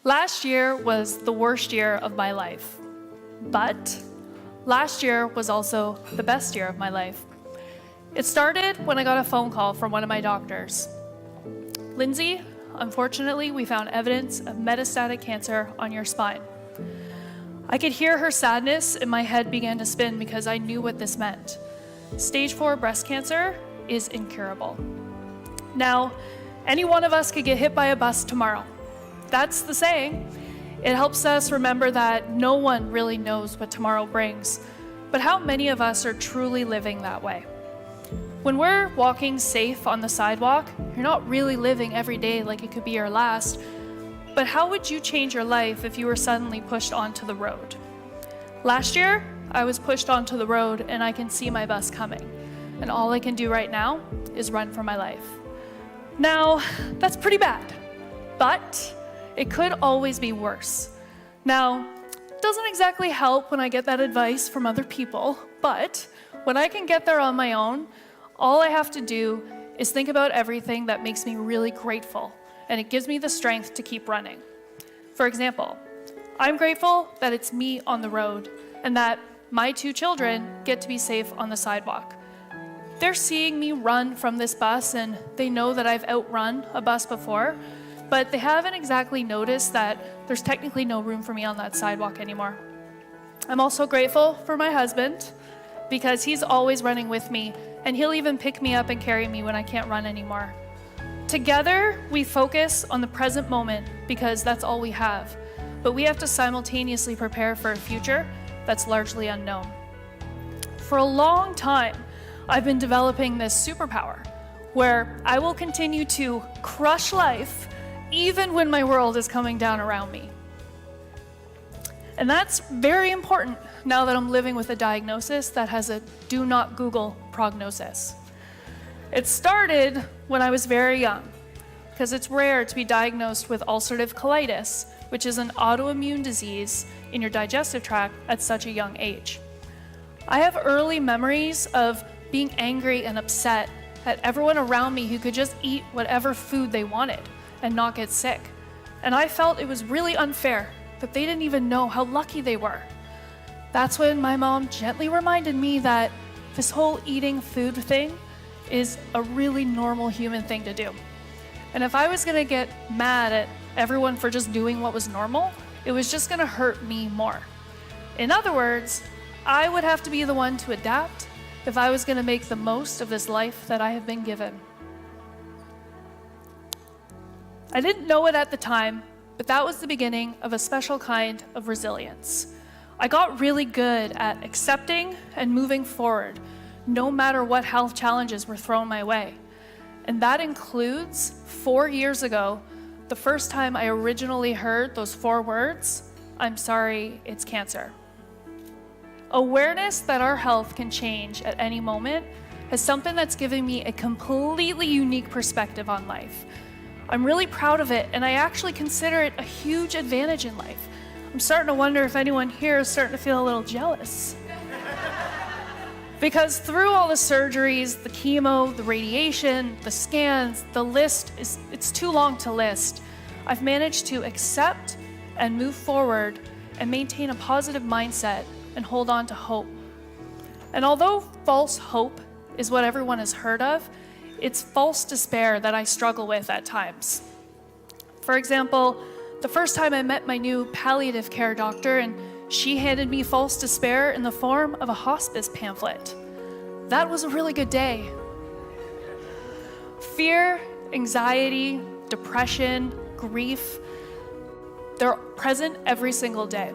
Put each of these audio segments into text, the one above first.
Last year was the worst year of my life, but last year was also the best year of my life. It started when I got a phone call from one of my doctors. Lindsy, unfortunately, we found evidence of metastatic cancer on your spine. I could hear her sadness and my head began to spin because I knew what this meant. Stage 4 breast cancer is incurable. Now, any one of us could get hit by a bus tomorrow. That's the saying. It helps us remember that no one really knows what tomorrow brings, but how many of us are truly living that way? When we're walking safe on the sidewalk, you're not really living every day like it could be your last, but how would you change your life if you were suddenly pushed onto the road? Last year, I was pushed onto the road and I can see my bus coming, and all I can do right now is run for my life. Now, that's pretty bad, but it could always be worse. Now, it doesn't exactly help when I get that advice from other people, but when I can get there on my own, all I have to do is think about everything that makes me really grateful, and it gives me the strength to keep running. For example, I'm grateful that it's me on the road and that my 2 children get to be safe on the sidewalk. They're seeing me run from this bus and they know that I've outrun a bus before, but they haven't exactly noticed that there's technically no room for me on that sidewalk anymore. I'm also grateful for my husband because he's always running with me and he'll even pick me up and carry me when I can't run anymore. Together, we focus on the present moment because that's all we have, but we have to simultaneously prepare for a future that's largely unknown. For a long time, I've been developing this superpower where I will continue to crush life even when my world is coming down around me. And that's very important now that I'm living with a diagnosis that has a do not Google prognosis. It started when I was very young, because it's rare to be diagnosed with ulcerative colitis, which is an autoimmune disease in your digestive tract at such a young age. I have early memories of being angry and upset at everyone around me who could just eat whatever food they wanted and not get sick. And I felt it was really unfair that they didn't even know how lucky they were. That's when my mom gently reminded me that this whole eating food thing is a really normal human thing to do. And if I was gonna get mad at everyone for just doing what was normal, it was just gonna hurt me more. In other words, I would have to be the one to adapt if I was gonna make the most of this life that I have been given. I didn't know it at the time, but that was the beginning of a special kind of resilience. I got really good at accepting and moving forward, no matter what health challenges were thrown my way. And that includes 4 years ago, the first time I originally heard those 4 words, "I'm sorry, it's cancer." Awareness that our health can change at any moment is something that's given me a completely unique perspective on life. I'm really proud of it, and I actually consider it a huge advantage in life. I'm starting to wonder if anyone here is starting to feel a little jealous. Because through all the surgeries, the chemo, the radiation, the scans, the list it's too long to list. I've managed to accept and move forward and maintain a positive mindset and hold on to hope. And although false hope is what everyone has heard of, it's false despair that I struggle with at times. For example, the first time I met my new palliative care doctor and she handed me false despair in the form of a hospice pamphlet. That was a really good day. Fear, anxiety, depression, grief, they're present every single day.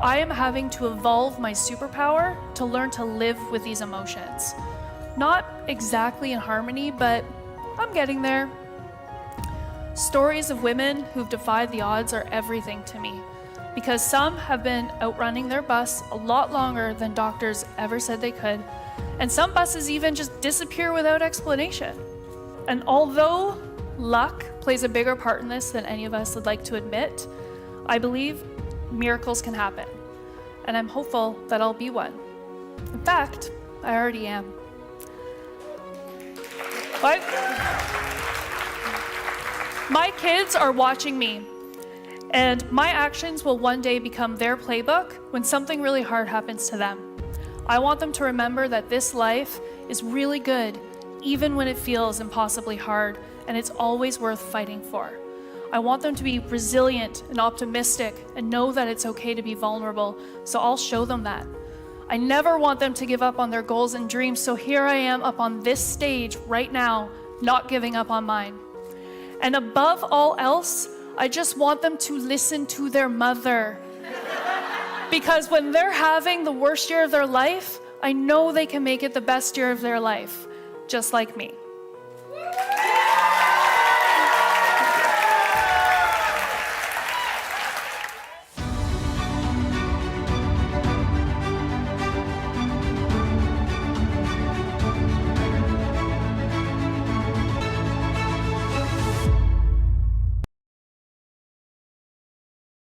I am having to evolve my superpower to learn to live with these emotions. Not exactly in harmony, but I'm getting there. Stories of women who've defied the odds are everything to me, because some have been outrunning their bus a lot longer than doctors ever said they could, and some buses even just disappear without explanation. And although luck plays a bigger part in this than any of us would like to admit, I believe miracles can happen, and I'm hopeful that I'll be one. In fact, I already am. My kids are watching me, And my actions will one day become their playbook when something really hard happens to them. I want them to remember that this life is really good, even when it feels impossibly hard, and it's always worth fighting for. I want them to be resilient and optimistic and know that it's okay to be vulnerable, so I'll show them that. I never want them to give up on their goals and dreams, so here I am up on this stage right now, not giving up on mine. And above all else, I just want them to listen to their mother. Because when they're having the worst year of their life, I know they can make it the best year of their life, just like me.